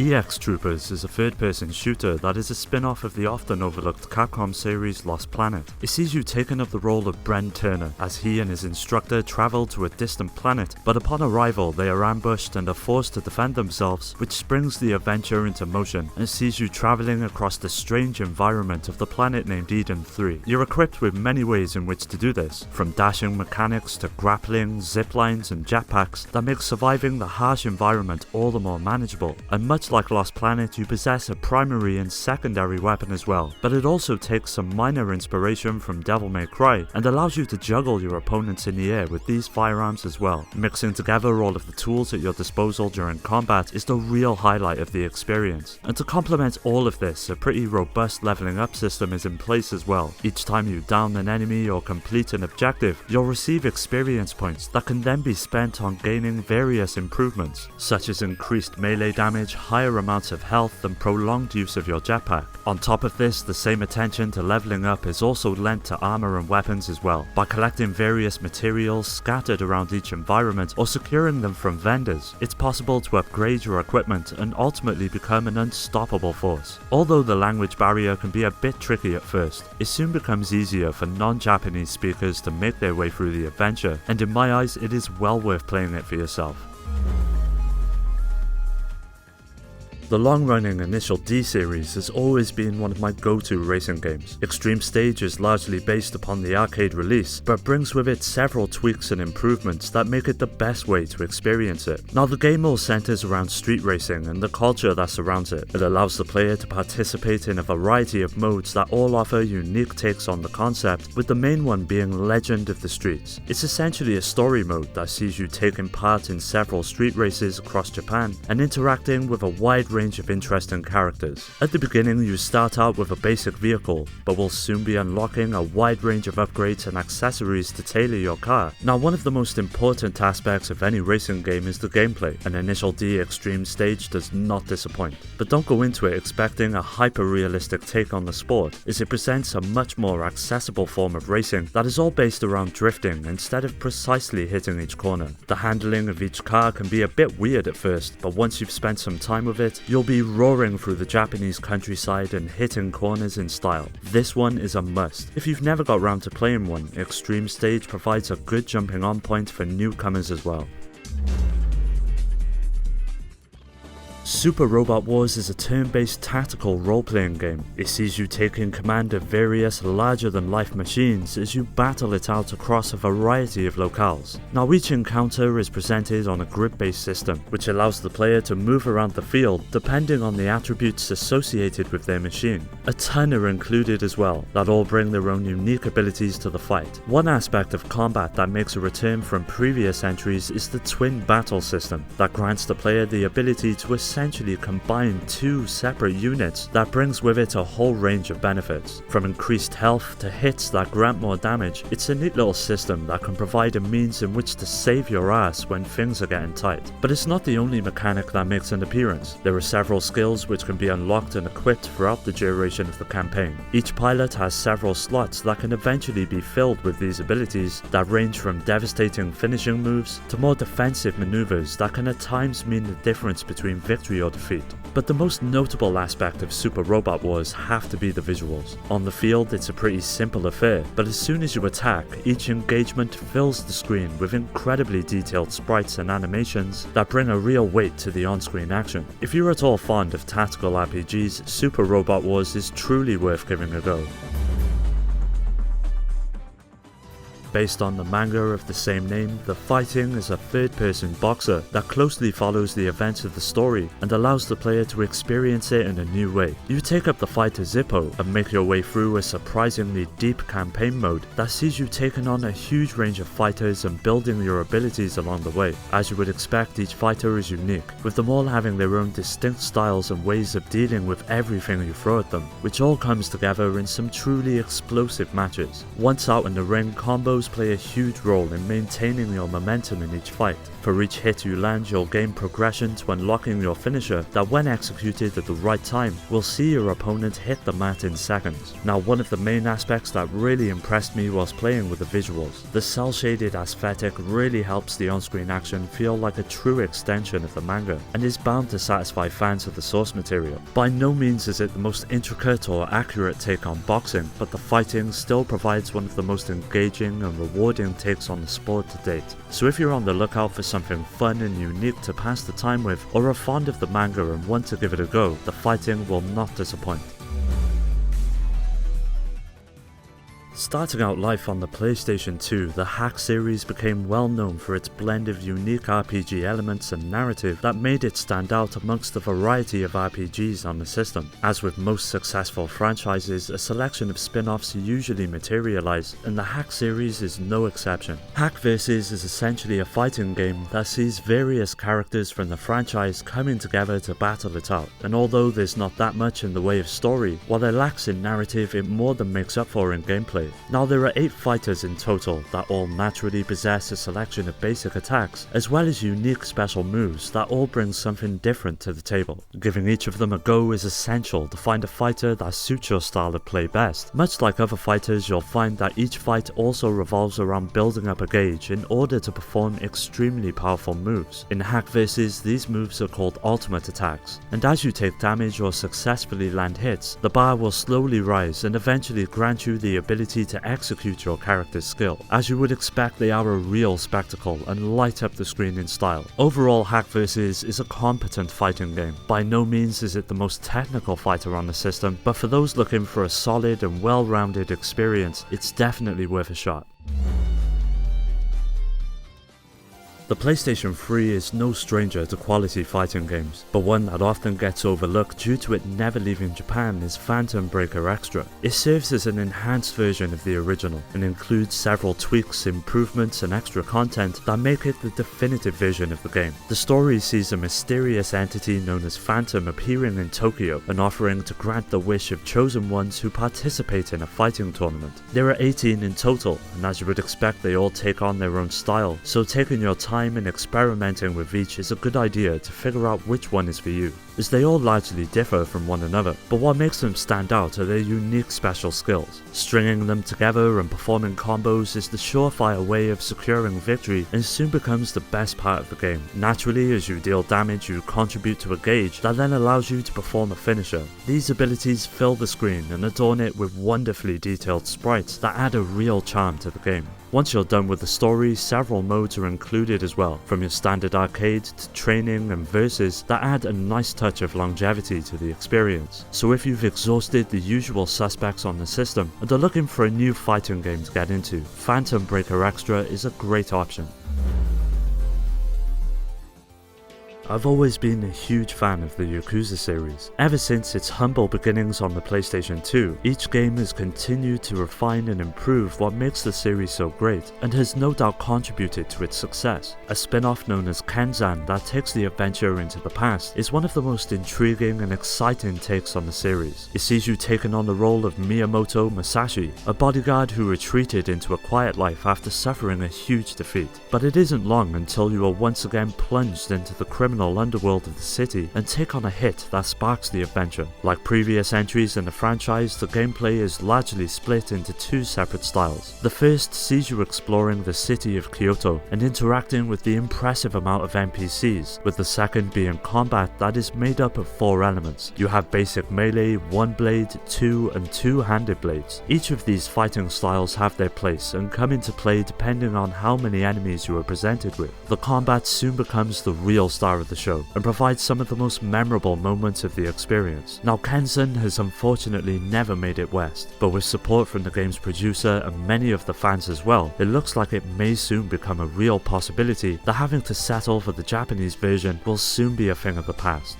EX Troopers is a third-person shooter that is a spin-off of the often overlooked Capcom series Lost Planet. It sees you taking up the role of Bren Turner as he and his instructor travel to a distant planet, but upon arrival they are ambushed and are forced to defend themselves, which springs the adventure into motion and sees you traveling across the strange environment of the planet named Eden 3. You're equipped with many ways in which to do this, from dashing mechanics to grappling, ziplines and jetpacks that make surviving the harsh environment all the more manageable. And much like Lost Planet, you possess a primary and secondary weapon as well, but it also takes some minor inspiration from Devil May Cry and allows you to juggle your opponents in the air with these firearms as well. Mixing together all of the tools at your disposal during combat is the real highlight of the experience. And to complement all of this, a pretty robust leveling up system is in place as well. Each time you down an enemy or complete an objective, you'll receive experience points that can then be spent on gaining various improvements, such as increased melee damage, higher amounts of health and prolonged use of your jetpack. On top of this, the same attention to leveling up is also lent to armor and weapons as well, by collecting various materials scattered around each environment or securing them from vendors. It's possible to upgrade your equipment and ultimately become an unstoppable force. Although the language barrier can be a bit tricky at first, it soon becomes easier for non-Japanese speakers to make their way through the adventure, and in my eyes it is well worth playing it for yourself. The long-running Initial D series has always been one of my go-to racing games. Extreme Stage is largely based upon the arcade release, but brings with it several tweaks and improvements that make it the best way to experience it. Now, the game all centers around street racing and the culture that surrounds it. It allows the player to participate in a variety of modes that all offer unique takes on the concept, with the main one being Legend of the Streets. It's essentially a story mode that sees you taking part in several street races across Japan and interacting with a wide range of interesting characters. At the beginning you start out with a basic vehicle, but will soon be unlocking a wide range of upgrades and accessories to tailor your car. Now, one of the most important aspects of any racing game is the gameplay, and Initial D Extreme Stage does not disappoint. But don't go into it expecting a hyper-realistic take on the sport, as it presents a much more accessible form of racing that is all based around drifting instead of precisely hitting each corner. The handling of each car can be a bit weird at first, but once you've spent some time with it, you'll be roaring through the Japanese countryside and hitting corners in style. This one is a must. If you've never got round to playing one, Extreme Stage provides a good jumping on point for newcomers as well. Super Robot Wars is a turn-based tactical role-playing game. It sees you taking command of various larger-than-life machines as you battle it out across a variety of locales. Now, each encounter is presented on a grid-based system, which allows the player to move around the field depending on the attributes associated with their machine. A ton are included as well, that all bring their own unique abilities to the fight. One aspect of combat that makes a return from previous entries is the twin battle system, that grants the player the ability to essentially combine two separate units that brings with it a whole range of benefits. From increased health to hits that grant more damage, it's a neat little system that can provide a means in which to save your ass when things are getting tight. But it's not the only mechanic that makes an appearance. There are several skills which can be unlocked and equipped throughout the duration of the campaign. Each pilot has several slots that can eventually be filled with these abilities that range from devastating finishing moves to more defensive maneuvers that can at times mean the difference between victory or defeat. But the most notable aspect of Super Robot Wars have to be the visuals. On the field it's a pretty simple affair, but as soon as you attack, each engagement fills the screen with incredibly detailed sprites and animations that bring a real weight to the on-screen action. If you're at all fond of tactical RPGs, Super Robot Wars is truly worth giving a go. Based on the manga of the same name, the fighting is a third-person boxer that closely follows the events of the story and allows the player to experience it in a new way. You take up the fight as Zippo and make your way through a surprisingly deep campaign mode that sees you taking on a huge range of fighters and building your abilities along the way. As you would expect, each fighter is unique, with them all having their own distinct styles and ways of dealing with everything you throw at them, which all comes together in some truly explosive matches. Once out in the ring, combos combos play a huge role in maintaining your momentum in each fight. For each hit you land, you'll gain progression to unlocking your finisher that, when executed at the right time, will see your opponent hit the mat in seconds. Now, one of the main aspects that really impressed me whilst playing with the visuals. The cel-shaded aesthetic really helps the on-screen action feel like a true extension of the manga, and is bound to satisfy fans of the source material. By no means is it the most intricate or accurate take on boxing, but the fighting still provides one of the most engaging and rewarding takes on the sport to date. So if you're on the lookout for something fun and unique to pass the time with, or are fond of the manga and want to give it a go, the fighting will not disappoint. Starting out life on the PlayStation 2, the Hack series became well known for its blend of unique RPG elements and narrative that made it stand out amongst the variety of RPGs on the system. As with most successful franchises, a selection of spin-offs usually materialize, and the Hack series is no exception. Hack vs is essentially a fighting game that sees various characters from the franchise coming together to battle it out, and although there's not that much in the way of story, while it lacks in narrative, it more than makes up for in gameplay. Now, there are 8 fighters in total that all naturally possess a selection of basic attacks, as well as unique special moves that all bring something different to the table. Giving each of them a go is essential to find a fighter that suits your style of play best. Much like other fighters, you'll find that each fight also revolves around building up a gauge in order to perform extremely powerful moves. In Hack vs, these moves are called ultimate attacks, and as you take damage or successfully land hits, the bar will slowly rise and eventually grant you the ability to execute your character's skill. As you would expect, they are a real spectacle and light up the screen in style. Overall, Hack vs is a competent fighting game. By no means is it the most technical fighter on the system, but for those looking for a solid and well-rounded experience, it's definitely worth a shot. The PlayStation 3 is no stranger to quality fighting games, but one that often gets overlooked due to it never leaving Japan is Phantom Breaker Extra. It serves as an enhanced version of the original, and includes several tweaks, improvements and extra content that make it the definitive version of the game. The story sees a mysterious entity known as Phantom appearing in Tokyo and offering to grant the wish of chosen ones who participate in a fighting tournament. There are 18 in total, and as you would expect, they all take on their own style, so taking your time and experimenting with each is a good idea to figure out which one is for you, as they all largely differ from one another, but what makes them stand out are their unique special skills. Stringing them together and performing combos is the surefire way of securing victory, and soon becomes the best part of the game. Naturally, as you deal damage, you contribute to a gauge that then allows you to perform a finisher. These abilities fill the screen and adorn it with wonderfully detailed sprites that add a real charm to the game. Once you're done with the story, several modes are included as well, from your standard arcade to training and versus that add a nice touch of longevity to the experience. So if you've exhausted the usual suspects on the system and are looking for a new fighting game to get into, Phantom Breaker Extra is a great option. I've always been a huge fan of the Yakuza series. Ever since its humble beginnings on the PlayStation 2, each game has continued to refine and improve what makes the series so great, and has no doubt contributed to its success. A spin-off known as Kenzan that takes the adventure into the past is one of the most intriguing and exciting takes on the series. It sees you taking on the role of Miyamoto Masashi, a bodyguard who retreated into a quiet life after suffering a huge defeat. But it isn't long until you are once again plunged into the criminal underworld of the city and take on a hit that sparks the adventure. Like previous entries in the franchise, the gameplay is largely split into 2 separate styles. The first sees you exploring the city of Kyoto and interacting with the impressive amount of NPCs, with the second being combat that is made up of 4 elements. You have basic melee, 1 blade, 2 and 2-handed blades. Each of these fighting styles have their place and come into play depending on how many enemies you are presented with. The combat soon becomes the real star of the show and provides some of the most memorable moments of the experience. Now, Kenzan has unfortunately never made it west, but with support from the game's producer and many of the fans as well, it looks like it may soon become a real possibility that having to settle for the Japanese version will soon be a thing of the past.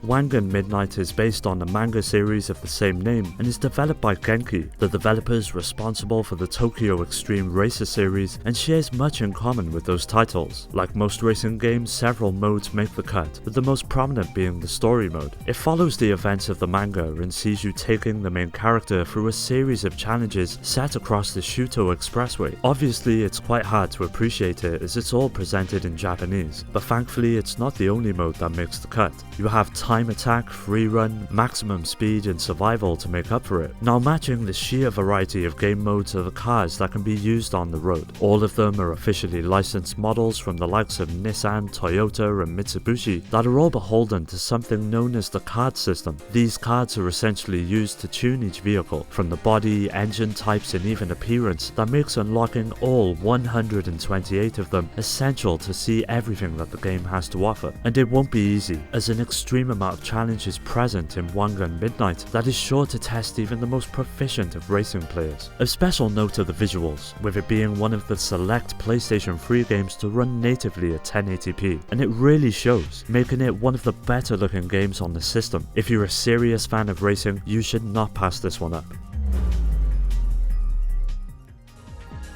Wangan Midnight is based on the manga series of the same name and is developed by Genki, the developers responsible for the Tokyo Extreme Racer series, and shares much in common with those titles. Like most racing games, several modes make the cut, with the most prominent being the story mode. It follows the events of the manga and sees you taking the main character through a series of challenges set across the Shuto Expressway. Obviously, it's quite hard to appreciate it as it's all presented in Japanese, but thankfully it's not the only mode that makes the cut. You have time attack, free run, maximum speed and survival to make up for it. Now matching the sheer variety of game modes are the cars that can be used on the road. All of them are officially licensed models from the likes of Nissan, Toyota and Mitsubishi that are all beholden to something known as the card system. These cards are essentially used to tune each vehicle, from the body, engine types and even appearance, that makes unlocking all 128 of them essential to see everything that the game has to offer. And it won't be easy, as an extreme amount of challenge is present in Wangan Midnight that is sure to test even the most proficient of racing players. Of special note are the visuals, with it being one of the select PlayStation 3 games to run natively at 1080p, and it really shows, making it one of the better looking games on the system. If you're a serious fan of racing, you should not pass this one up.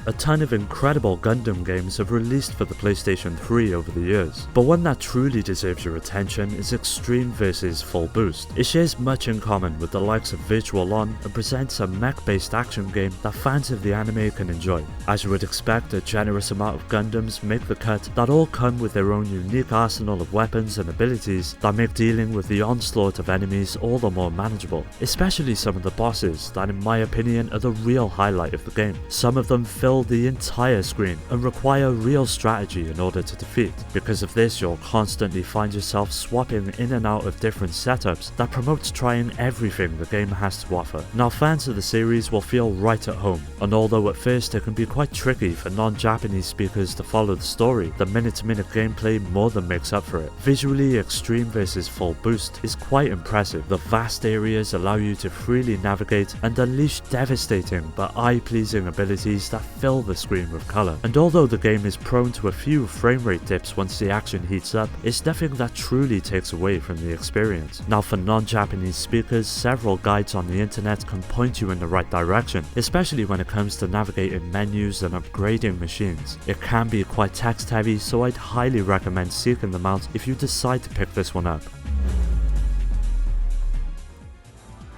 A ton of incredible Gundam games have released for the PlayStation 3 over the years, but one that truly deserves your attention is Extreme vs Full Boost. It shares much in common with the likes of Virtual On and presents a mech-based action game that fans of the anime can enjoy. As you would expect, a generous amount of Gundams make the cut that all come with their own unique arsenal of weapons and abilities that make dealing with the onslaught of enemies all the more manageable, especially some of the bosses that in my opinion are the real highlight of the game. Some of them fill the entire screen and require real strategy in order to defeat. Because of this, you'll constantly find yourself swapping in and out of different setups that promotes trying everything the game has to offer. Now fans of the series will feel right at home, and although at first it can be quite tricky for non-Japanese speakers to follow the story, the minute-to-minute gameplay more than makes up for it. Visually, Extreme vs Full Boost is quite impressive. The vast areas allow you to freely navigate and unleash devastating but eye-pleasing abilities that fill the screen with colour. And although the game is prone to a few frame rate dips once the action heats up, it's nothing that truly takes away from the experience. Now for non-Japanese speakers, several guides on the internet can point you in the right direction, especially when it comes to navigating menus and upgrading machines. It can be quite text heavy, so I'd highly recommend seeking them out if you decide to pick this one up.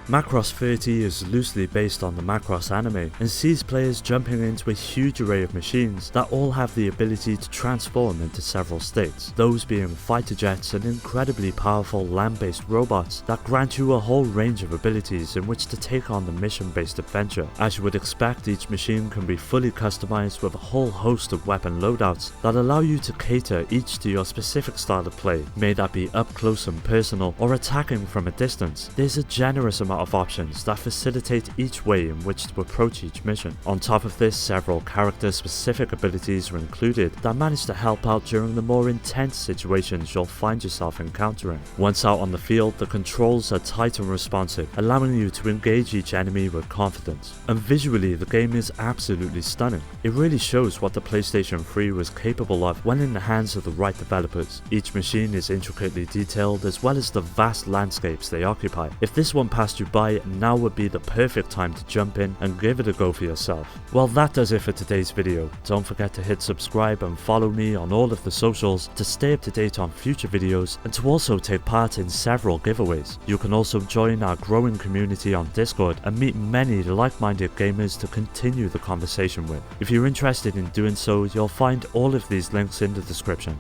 Macross 30 is loosely based on the Macross anime and sees players jumping into a huge array of machines that all have the ability to transform into several states, those being fighter jets and incredibly powerful land-based robots that grant you a whole range of abilities in which to take on the mission-based adventure. As you would expect, each machine can be fully customized with a whole host of weapon loadouts that allow you to cater each to your specific style of play, may that be up close and personal or attacking from a distance. There's a generous amount of options that facilitate each way in which to approach each mission. On top of this, several character-specific abilities are included that manage to help out during the more intense situations you'll find yourself encountering. Once out on the field, the controls are tight and responsive, allowing you to engage each enemy with confidence. And visually, the game is absolutely stunning. It really shows what the PlayStation 3 was capable of when in the hands of the right developers. Each machine is intricately detailed, as well as the vast landscapes they occupy. If this one passed you by, now would be the perfect time to jump in and give it a go for yourself. Well, that does it for today's video. Don't forget to hit subscribe and follow me on all of the socials to stay up to date on future videos and to also take part in several giveaways. You can also join our growing community on Discord and meet many like-minded gamers to continue the conversation with. If you're interested in doing so, you'll find all of these links in the description.